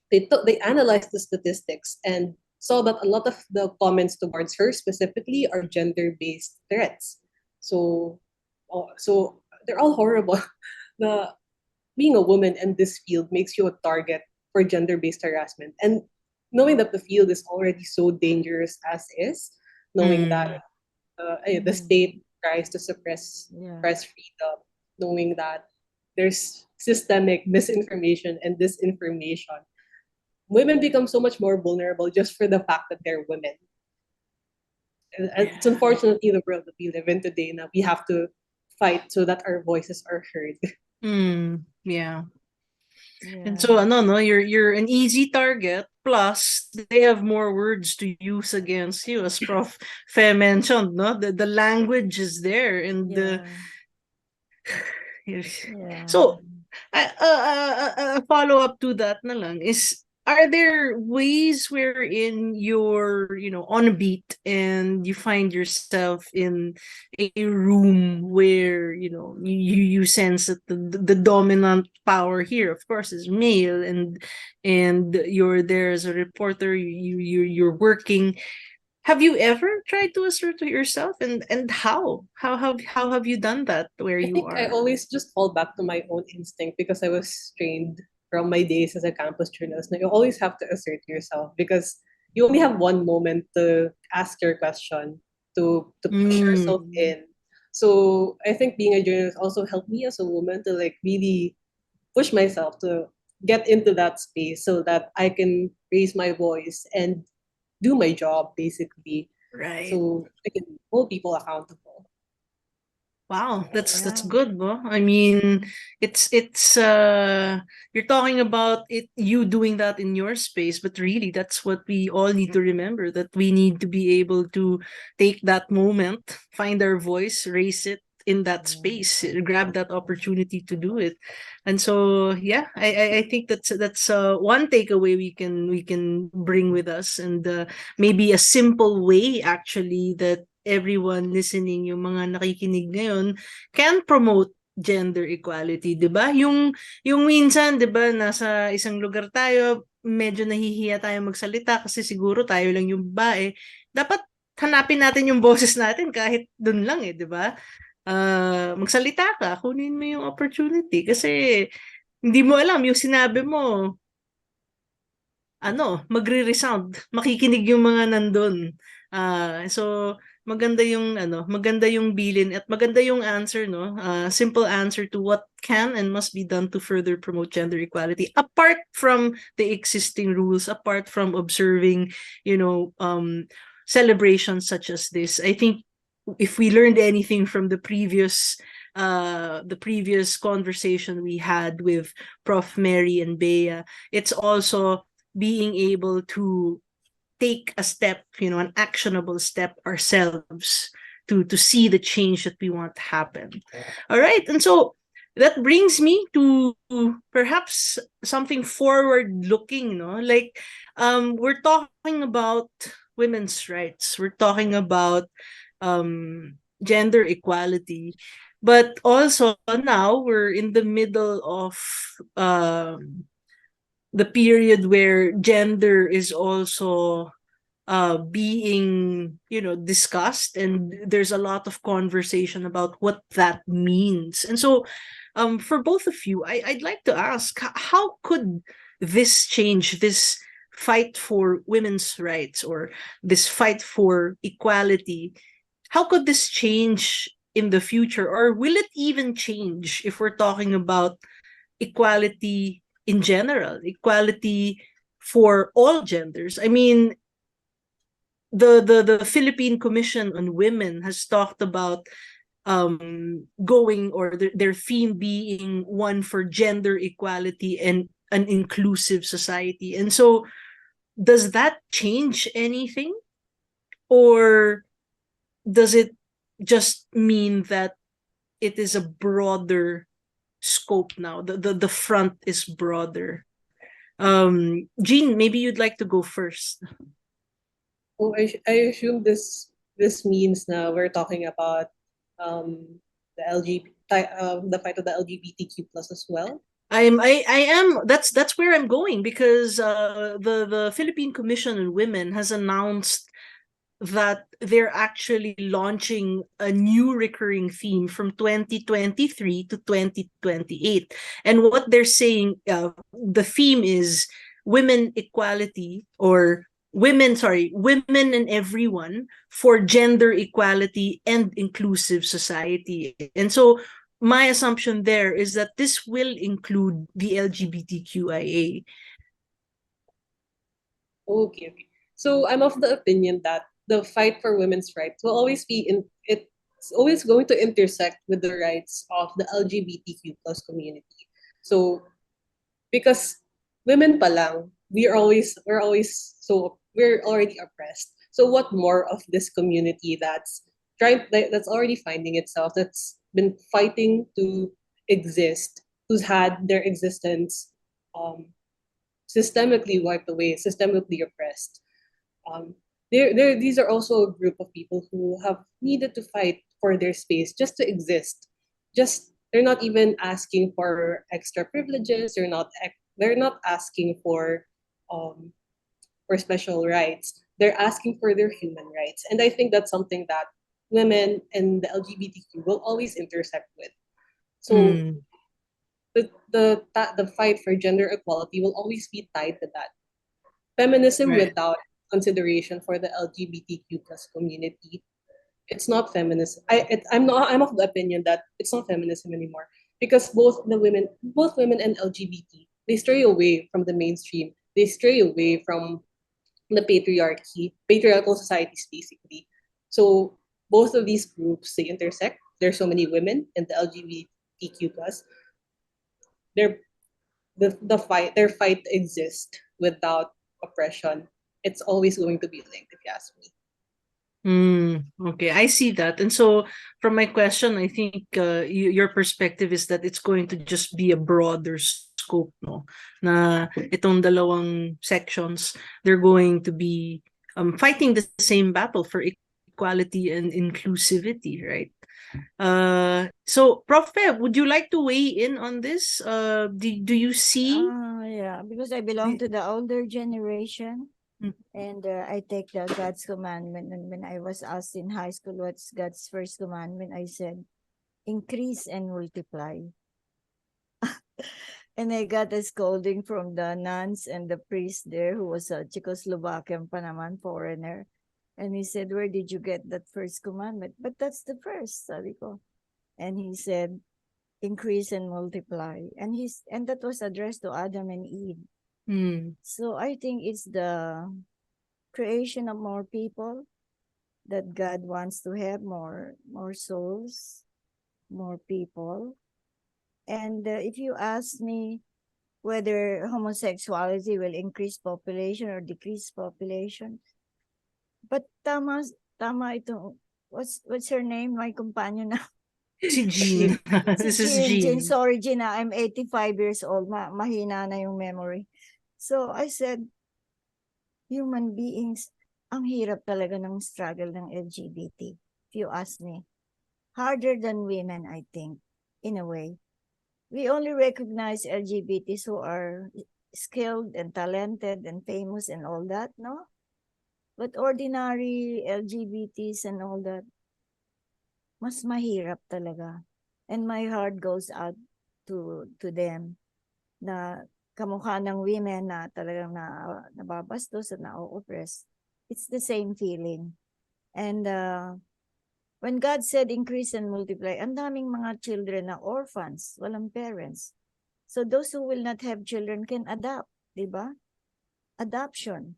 they analyzed the statistics and saw that a lot of the comments towards her specifically are gender-based threats. So, so they're all horrible. The being a woman in this field makes you a target for gender-based harassment, and knowing that the field is already so dangerous as is, knowing that Mm. the state tries to suppress Yeah. press freedom, knowing that there's systemic misinformation and disinformation, women become so much more vulnerable just for the fact that they're women. And it's Yeah. unfortunately the world that we live in today. Now we have to fight so that our voices are heard. Mm. Yeah. And Yeah. so ano no, you're an easy target, plus they have more words to use against you, as Prof. Fe mentioned, no? The language is there, and the Yeah. Yeah. so a follow-up to that na lang is, are there ways wherein you're, on a beat and you find yourself in a room where, you sense that the dominant power here, of course, is male, and you're there as a reporter, you're working. Have you ever tried to assert to yourself, and how have you done that where I you think I are? always just fall back to my own instinct because I was trained from my days as a campus journalist. Now, you always have to assert yourself because you only have one moment to ask your question, to push yourself Mm. in. So I think being a journalist also helped me as a woman to like really push myself to get into that space so that I can raise my voice and do my job basically. Right. So I can hold people accountable. Wow, that's Yeah. good, no? I mean, it's you're talking about it, you doing that in your space, but really that's what we all need to remember, that we need to be able to take that moment, find our voice, raise it in that space, grab that opportunity to do it. And so yeah, I think that's one takeaway we can bring with us, and maybe a simple way actually that everyone listening, yung mga nakikinig ngayon, can promote gender equality, 'di ba? Yung minsan, 'di ba, nasa isang lugar tayo, medyo nahihiya tayo magsalita kasi siguro tayo lang yung babae. Dapat hanapin natin yung boses natin kahit dun lang, 'di ba? Magsalita ka, kunin mo yung opportunity kasi hindi mo alam yung sinabi mo, magre-resound, makikinig yung mga nandun. So maganda yung bilin at maganda yung answer, no? Simple answer to what can and must be done to further promote gender equality, apart from the existing rules, apart from observing, celebrations such as this. I think if we learned anything from the previous conversation we had with Prof. Mary and Bea, it's also being able to take a step, an actionable step ourselves to see the change that we want to happen. All right. And so that brings me to perhaps something forward looking, no? Like, we're talking about women's rights. We're talking about gender equality. But also now we're in the middle of the period where gender is also being discussed, and there's a lot of conversation about what that means. And so for both of you, I'd like to ask, how could this change, this fight for women's rights, or this fight for equality, how could this change in the future, or will it even change if we're talking about equality in general, equality for all genders? I mean, the Philippine Commission on Women has talked about going, or their theme being one for gender equality and an inclusive society. And so does that change anything, or does it just mean that it is a broader scope now? The front is broader. Jean, maybe you'd like to go first. Oh, I assume this means now we're talking about the the fight of the LGBTQ plus as well. I am that's where I'm going, because the Philippine Commission on Women has announced that they're actually launching a new recurring theme from 2023 to 2028. And what they're saying, the theme is women equality, or women and everyone, for gender equality and inclusive society. And so my assumption there is that this will include the LGBTQIA. Okay, okay. So I'm of the opinion that the fight for women's rights will always it's always going to intersect with the rights of the LGBTQ plus community. So because women pa lang, we're already oppressed. So what more of this community that's already finding itself, that's been fighting to exist, who's had their existence um systemically wiped away, systemically oppressed. Um, these are also a group of people who have needed to fight for their space just to exist. Just they're not even asking for extra privileges. They're not asking for special rights. They're asking for their human rights, and I think that's something that women and the LGBTQ will always intersect with. So Mm, the fight for gender equality will always be tied to that. Feminism right. without consideration for the LGBTQ plus community, it's not feminism. I'm of the opinion that it's not feminism anymore, because both women and LGBT, they stray away from the mainstream. They stray away from the patriarchal societies basically. So both of these groups, they intersect. There's so many women in the LGBTQ plus. They're their fight exists without oppression. It's always going to be linked, if you ask me. Okay, I see that. And so, from my question, I think your perspective is that it's going to just be a broader scope, no? Na itong dalawang sections, they're going to be fighting the same battle for equality and inclusivity, right? So, Prof. Feb, would you like to weigh in on this? Do you see? Yeah, because I belong the- to the older generation. Mm. And I take the God's commandment. And when I was asked in high school what's God's first commandment, I said, increase and multiply. And I got a scolding from the nuns and the priest there, who was a Czechoslovakian pa naman, foreigner. And he said, where did you get that first commandment? But that's the first, sabi ko. And he said, increase and multiply. And that was addressed to Adam and Eve. Mm. So I think it's the creation of more people that God wants to have more souls, more people. And if you ask me whether homosexuality will increase population or decrease population, but tama itong what's her name, my companion now? Si Jean. Si This is Jean, Jean. sorry Jean, I'm 85 years old, mahina na yung memory. So I said, human beings, ang hirap talaga ng struggle ng LGBT, if you ask me. Harder than women, I think, in a way. We only recognize LGBTs who are skilled and talented and famous and all that, no? But ordinary LGBTs and all that, mas mahirap talaga. And my heart goes out to them na kamukha ng women na talagang nababastos at na-oppress. It's the same feeling. And when God said increase and multiply, ang daming mga children na orphans, walang parents. So those who will not have children can adopt, di ba? Adoption.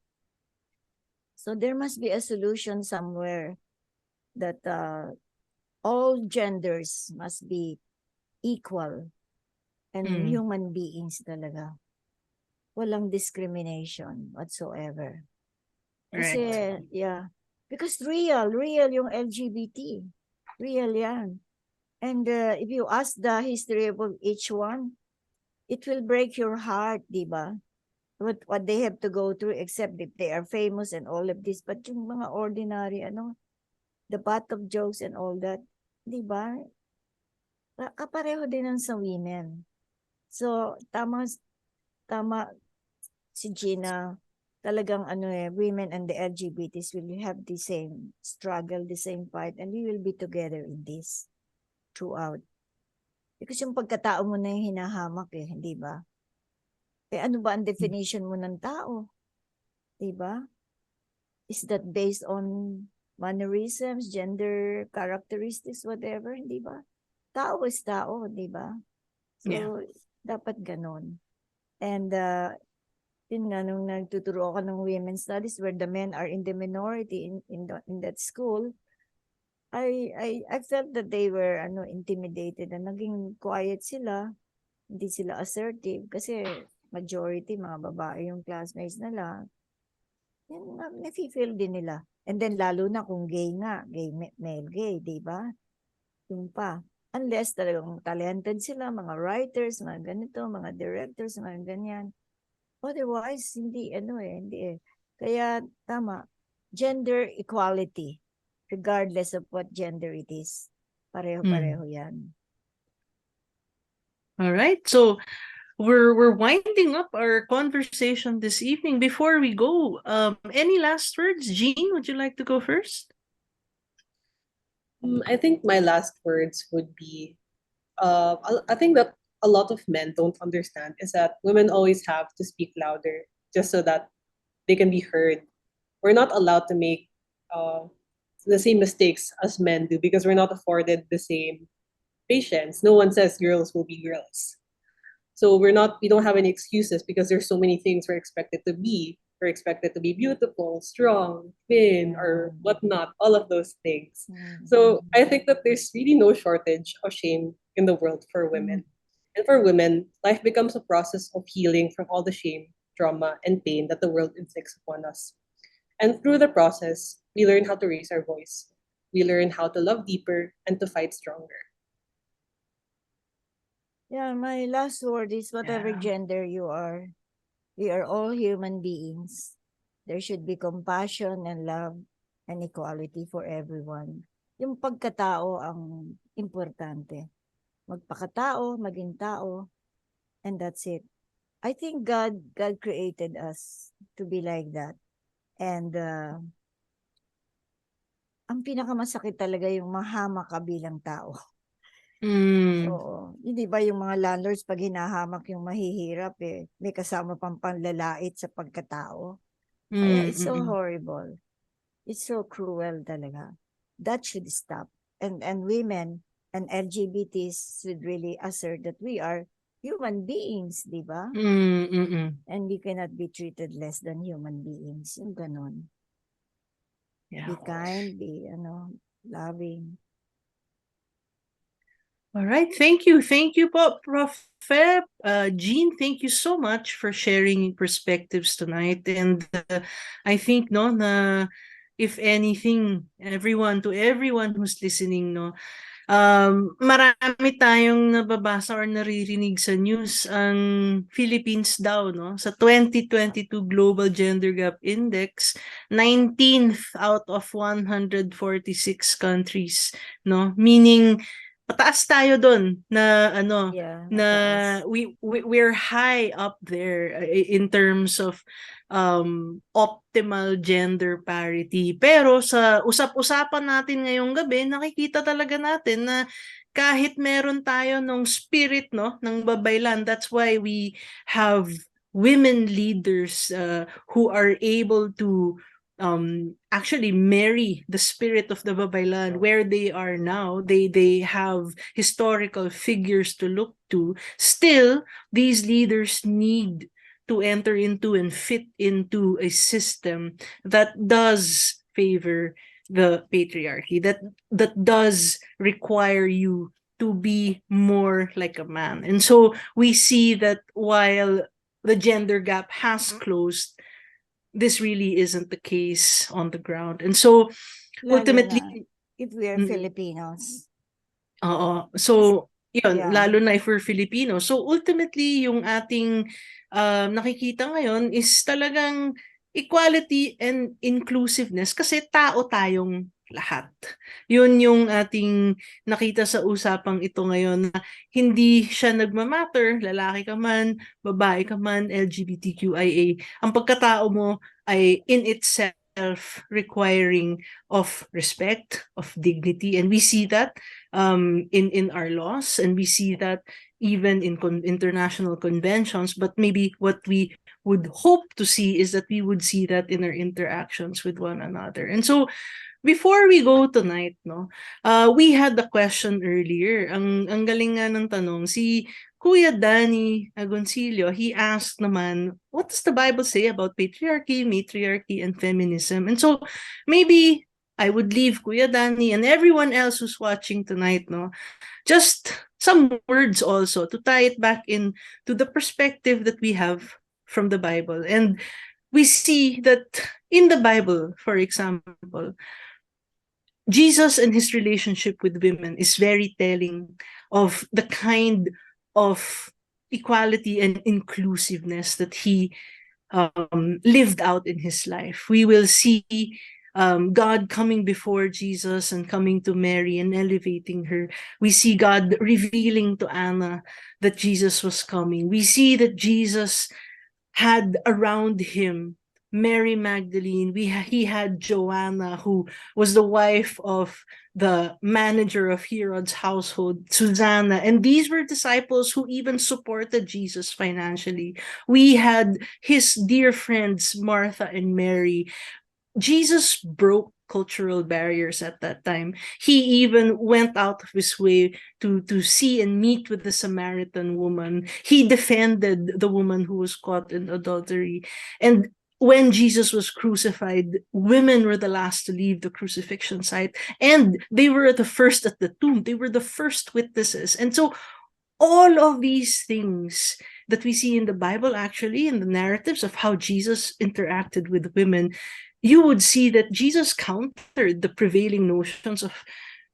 So there must be a solution somewhere that all genders must be equal and human beings talaga. Walang discrimination whatsoever. Kasi, Right. yeah. Because real yung LGBT. Real yan. And if you ask the history of each one, it will break your heart, di ba? What they have to go through, except if they are famous and all of this. But yung mga ordinary, the butt of jokes and all that, di ba? Kapareho din ang sa women. So, tama si Gina, talagang women and the LGBTs will have the same struggle, the same fight, and we will be together in this throughout. Because yung pagkatao mo na yung hinahamak hindi ba? Ano ba ang definition mo ng tao? Di ba? Is that based on mannerisms, gender characteristics, whatever? Hindi ba? Tao is tao, di ba? So, dapat ganon. And yun nga, nung nagtuturo ako ng women's studies where the men are in the minority in that school, I felt that they were intimidated and naging quiet sila, hindi sila assertive kasi majority mga babae yung classmates nila. Yan, nafe-feel din nila. And then lalo na kung gay nga, male gay, di ba? Yung pa. Unless talagang talented sila, mga writers, mga ganito, mga directors, mga ganyan. Otherwise, hindi hindi. Kaya tama, gender equality, regardless of what gender it is. Pareho-pareho yan. All right. So we're winding up our conversation this evening. Before we go, any last words? Jean, would you like to go first? I think my last words would be, I think that a lot of men don't understand is that women always have to speak louder just so that they can be heard. We're not allowed to make the same mistakes as men do because we're not afforded the same patience. No one says girls will be girls. So we don't have any excuses because there's so many things we're expected to be. We're expected to be beautiful, strong, thin, or whatnot, all of those things. So I think that there's really no shortage of shame in the world for women. And for women, life becomes a process of healing from all the shame, trauma, and pain that the world inflicts upon us. And through the process, we learn how to raise our voice. We learn how to love deeper and to fight stronger. Yeah, my last word is whatever gender you are, we are all human beings. There should be compassion and love and equality for everyone. Yung pagkatao ang importante. Magpakatao, maging tao, and that's it. I think God created us to be like that. And ang pinakamasakit talaga yung mahamak ka bilang tao. Oo. Hindi ba yung mga landlords pag hinahamak yung mahihirap may kasama pang panlalait sa pagkatao. Kaya it's so horrible. It's so cruel talaga. That should stop. And women and LGBTs should really assert that we are human beings, di ba? And we cannot be treated less than human beings. Yung ganon. Be kind, be loving. All right. Thank you. Thank you po, Prof. Jean, thank you so much for sharing perspectives tonight. And I think na if anything, everyone who's listening, marami tayong nababasa or naririnig sa news ang Philippines daw sa 2022 Global Gender Gap Index, 19th out of 146 countries, meaning pataas tayo doon na we're high up there in terms of optimal gender parity. Pero sa usap-usapan natin ngayong gabi, nakikita talaga natin na kahit meron tayo ng spirit ng babaylan, that's why we have women leaders who are able to actually marry the spirit of the babaylan where they are now. They have historical figures to look to. Still, these leaders need to enter into and fit into a system that does favor the patriarchy, that does require you to be more like a man. And so we see that while the gender gap has closed, this really isn't the case on the ground. And so Lalo ultimately, na if we are mm, Filipinos. so yun, Yeah. lalo na if we're Filipino. So ultimately, yung ating nakikita ngayon is talagang equality and inclusiveness kasi tao tayong lahat. Yun yung ating nakita sa usapang ito ngayon, na hindi siya nagmamatter, lalaki ka man, babae ka man, LGBTQIA. Ang pagkatao mo ay in itself requiring of respect, of dignity. And we see that in our laws, and we see that even in international conventions. But maybe what we would hope to see is that we would see that in our interactions with one another. And so before we go tonight, we had the question earlier. Ang galing nga ng tanong, si Kuya Danny Agoncillo, he asked naman, what does the Bible say about patriarchy, matriarchy, and feminism? And so maybe I would leave Kuya Danny and everyone else who's watching tonight, just some words also to tie it back in to the perspective that we have from the Bible. And we see that in the Bible, for example, Jesus and his relationship with women is very telling of the kind of equality and inclusiveness that he lived out in his life. We will see God coming before Jesus and coming to Mary and elevating her. We see God revealing to Anna that Jesus was coming. We see that Jesus had around him Mary Magdalene. He had Joanna, who was the wife of the manager of Herod's household, Susanna. And these were disciples who even supported Jesus financially. We had his dear friends, Martha and Mary. Jesus broke cultural barriers at that time. He even went out of his way to see and meet with the Samaritan woman. He defended the woman who was caught in adultery. And when Jesus was crucified, women were the last to leave the crucifixion site, and they were the first at the tomb. They were the first witnesses. And so all of these things that we see in the Bible, actually, in the narratives of how Jesus interacted with women, you would see that Jesus countered the prevailing notions of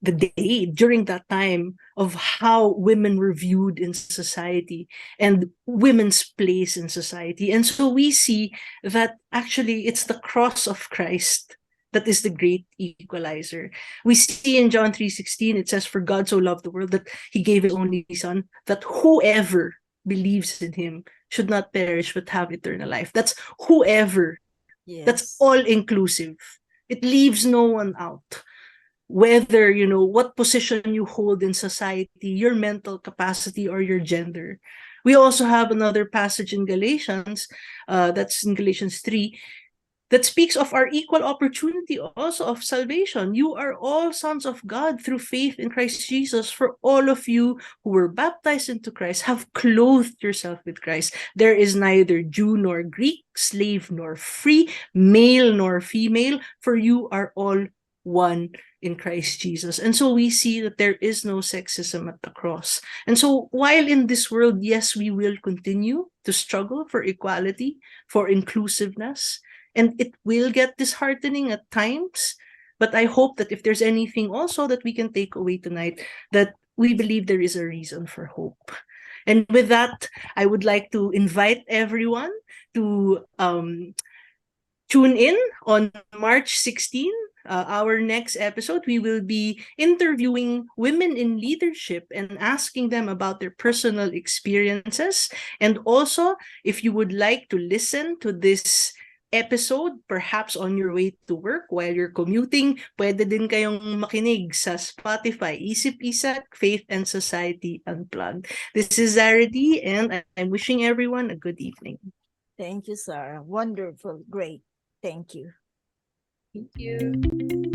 the day during that time of how women were viewed in society and women's place in society. And so we see that actually it's the cross of Christ that is the great equalizer. We see in John 3:16, it says, "For God so loved the world that he gave his only son, that whoever believes in him should not perish but have eternal life." That's whoever. Yes. That's all inclusive. It leaves no one out. Whether, what position you hold in society, your mental capacity, or your gender. We also have another passage in Galatians, that's in Galatians 3, that speaks of our equal opportunity also of salvation. You are all sons of God through faith in Christ Jesus. For all of you who were baptized into Christ have clothed yourself with Christ. There is neither Jew nor Greek, slave nor free, male nor female, for you are all one in Christ Jesus. And so we see that there is no sexism at the cross. And so while in this world, yes, we will continue to struggle for equality, for inclusiveness, and it will get disheartening at times. But I hope that if there's anything also that we can take away tonight, that we believe there is a reason for hope. And with that, I would like to invite everyone to tune in on March 16. Our next episode, we will be interviewing women in leadership and asking them about their personal experiences. And also, if you would like to listen to this episode, perhaps on your way to work, while you're commuting, pwede din kayong makinig sa Spotify, Isip, Isak, Faith and Society Unplugged. This is Zara D, and I'm wishing everyone a good evening. Thank you, Sarah. Wonderful. Great. Thank you. Thank you.